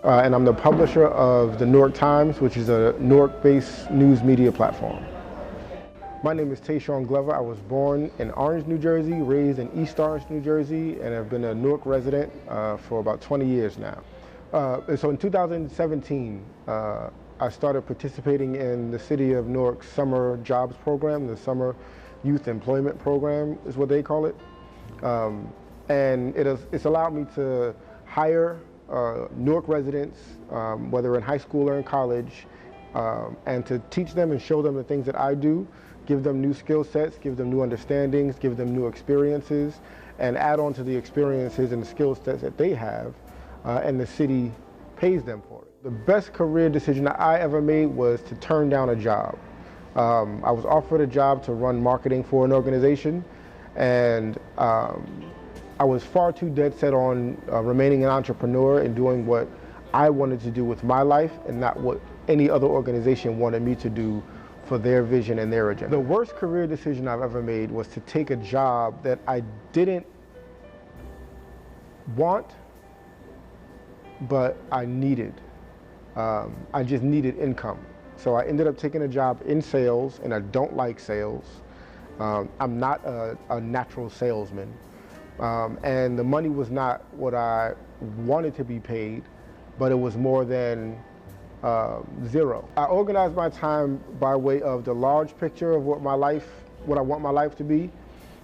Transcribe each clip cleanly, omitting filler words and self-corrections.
and I'm the publisher of the Newark Times, which is a Newark-based news media platform. My name is Tehsaun Glover. I was born in Orange, New Jersey, raised in East Orange, New Jersey, and have been a Newark resident for about 20 years now. And so in 2017, I started participating in the City of Newark's summer jobs program, the Summer Youth Employment Program is what they call it. And it's allowed me to hire Newark residents, whether in high school or in college, and to teach them and show them the things that I do, give them new skill sets, give them new understandings, give them new experiences, and add on to the experiences and the skill sets that they have, and the city pays them for it. The best career decision that I ever made was to turn down a job. I was offered a job to run marketing for an organization, and I was far too dead set on remaining an entrepreneur and doing what I wanted to do with my life and not what any other organization wanted me to do for their vision and their agenda. The worst career decision I've ever made was to take a job that I didn't want, but I needed. I just needed income. So I ended up taking a job in sales, and I don't like sales. I'm not a natural salesman. And the money was not what I wanted to be paid, but it was more than zero. I organized my time by way of the large picture of what I want my life to be,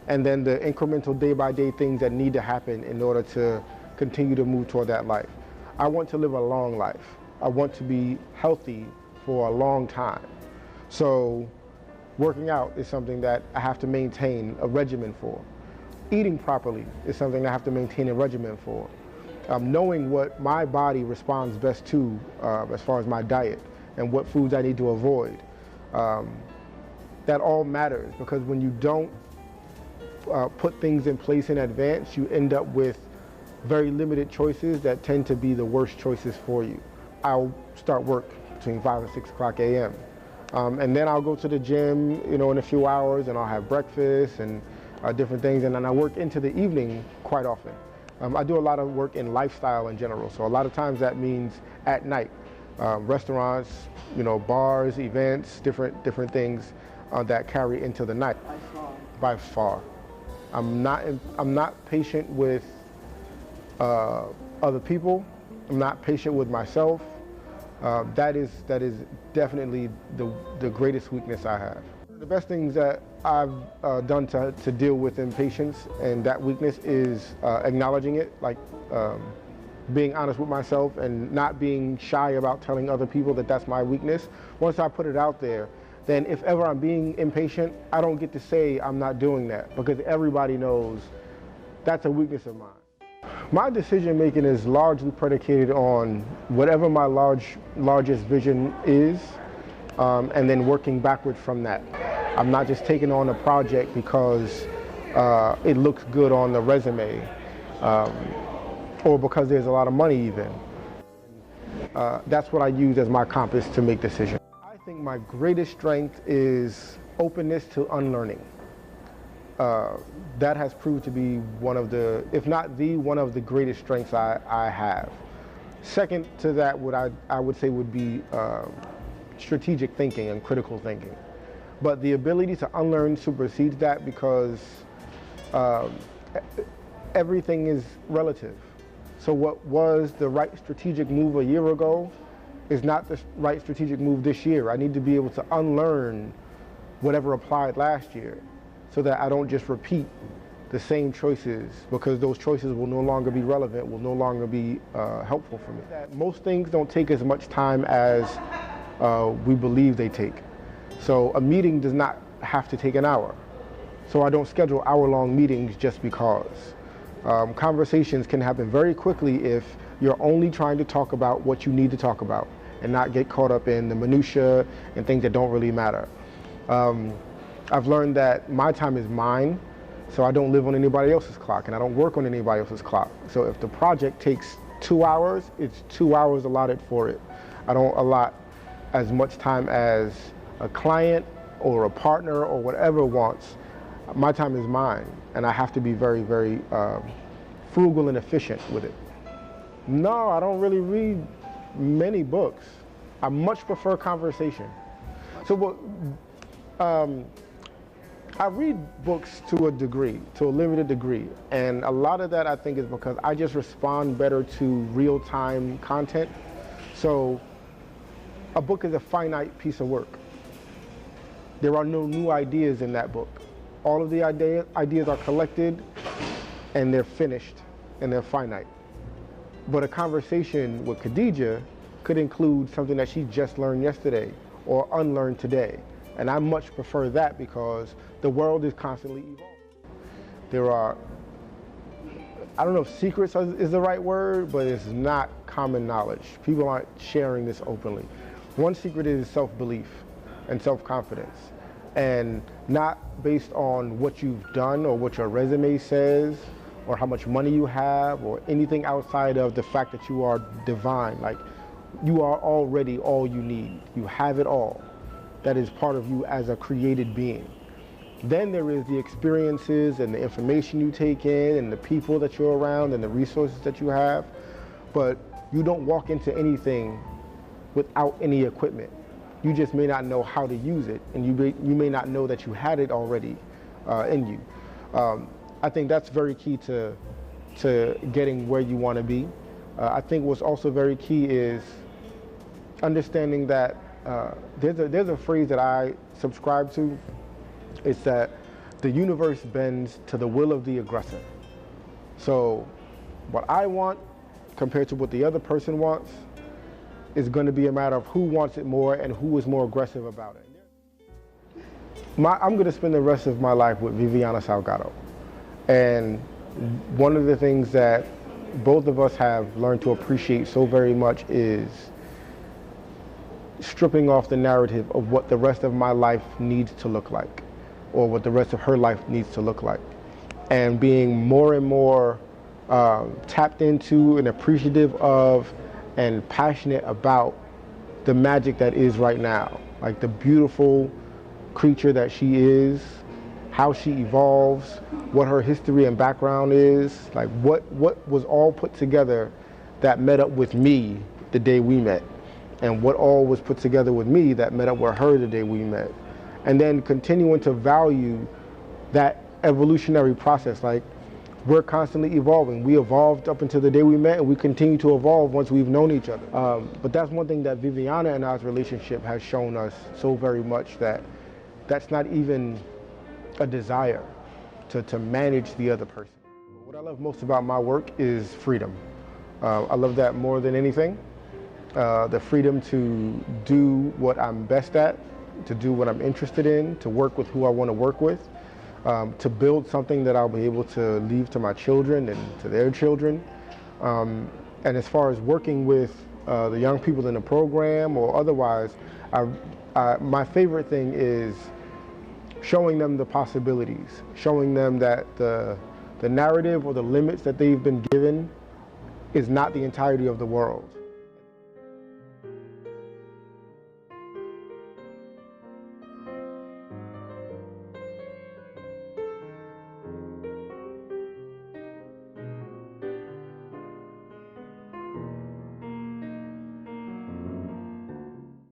and then the incremental day-by-day things that need to happen in order to continue to move toward that life. I want to live a long life. I want to be healthy for a long time. So working out is something that I have to maintain a regimen for. Eating properly is something I have to maintain a regimen for. Knowing what my body responds best to as far as my diet and what foods I need to avoid. That all matters, because when you don't put things in place in advance, you end up with very limited choices that tend to be the worst choices for you. I'll start work between 5 and 6 o'clock a.m. And then I'll go to the gym, in a few hours, and I'll have breakfast and different things, and then I work into the evening quite often. I do a lot of work in lifestyle in general, so a lot of times that means at night. Restaurants, bars, events, different things that carry into the night. By far. I'm not patient with other people. I'm not patient with myself. That is definitely the greatest weakness I have. The best things that I've done to deal with impatience and that weakness is acknowledging it, like being honest with myself and not being shy about telling other people that that's my weakness. Once I put it out there, then if ever I'm being impatient, I don't get to say I'm not doing that, because everybody knows that's a weakness of mine. My decision making is largely predicated on whatever my largest vision is, and then working backwards from that. I'm not just taking on a project because it looks good on the resume, or because there's a lot of money even. That's what I use as my compass to make decisions. I think my greatest strength is openness to unlearning. That has proved to be one of the, if not one of the greatest strengths I have. Second to that, what I would say would be strategic thinking and critical thinking. But the ability to unlearn supersedes that, because everything is relative. So what was the right strategic move a year ago is not the right strategic move this year. I need to be able to unlearn whatever applied last year, so that I don't just repeat the same choices, because those choices will no longer be relevant, will no longer be helpful for me. Most things don't take as much time as we believe they take. So a meeting does not have to take an hour. So I don't schedule hour-long meetings just because. Conversations can happen very quickly if you're only trying to talk about what you need to talk about and not get caught up in the minutia and things that don't really matter. I've learned that my time is mine, so I don't live on anybody else's clock, and I don't work on anybody else's clock. So if the project takes 2 hours, it's 2 hours allotted for it. I don't allot as much time as a client or a partner or whatever wants. My time is mine, and I have to be very, very frugal and efficient with it. No, I don't really read many books. I much prefer conversation. So what, I read books to a degree, to a limited degree, and a lot of that I think is because I just respond better to real-time content. So a book is a finite piece of work. There are no new ideas in that book. All of the ideas are collected and they're finished and they're finite. But a conversation with Khadijah could include something that she just learned yesterday or unlearned today. And I much prefer that because the world is constantly evolving. There are, I don't know if secrets is the right word, but it's not common knowledge. People aren't sharing this openly. One secret is self-belief and self-confidence, and not based on what you've done or what your resume says or how much money you have or anything outside of the fact that you are divine. Like, you are already all you need. You have it all. That is part of you as a created being. Then there is the experiences and the information you take in and the people that you're around and the resources that you have. But you don't walk into anything without any equipment. You just may not know how to use it, and you may not know that you had it already in you. I think that's very key to getting where you want to be. I think what's also very key is understanding that there's a phrase that I subscribe to. It's that the universe bends to the will of the aggressor. So what I want compared to what the other person wants is going to be a matter of who wants it more and who is more aggressive about it. I'm going to spend the rest of my life with Viviana Salgado. And one of the things that both of us have learned to appreciate so very much is stripping off the narrative of what the rest of my life needs to look like, or what the rest of her life needs to look like, and being more and more tapped into and appreciative of and passionate about the magic that is right now. Like the beautiful creature that she is, how she evolves, what her history and background is, like what was all put together that met up with me the day we met, and what all was put together with me that met up with her the day we met. And then continuing to value that evolutionary process. Like, we're constantly evolving. We evolved up until the day we met, and we continue to evolve once we've known each other. But that's one thing that Viviana and I's relationship has shown us so very much, that that's not even a desire to manage the other person. What I love most about my work is freedom. I love that more than anything. The freedom to do what I'm best at, to do what I'm interested in, to work with who I want to work with, to build something that I'll be able to leave to my children and to their children. And as far as working with the young people in the program or otherwise, my favorite thing is showing them the possibilities, showing them that the narrative or the limits that they've been given is not the entirety of the world.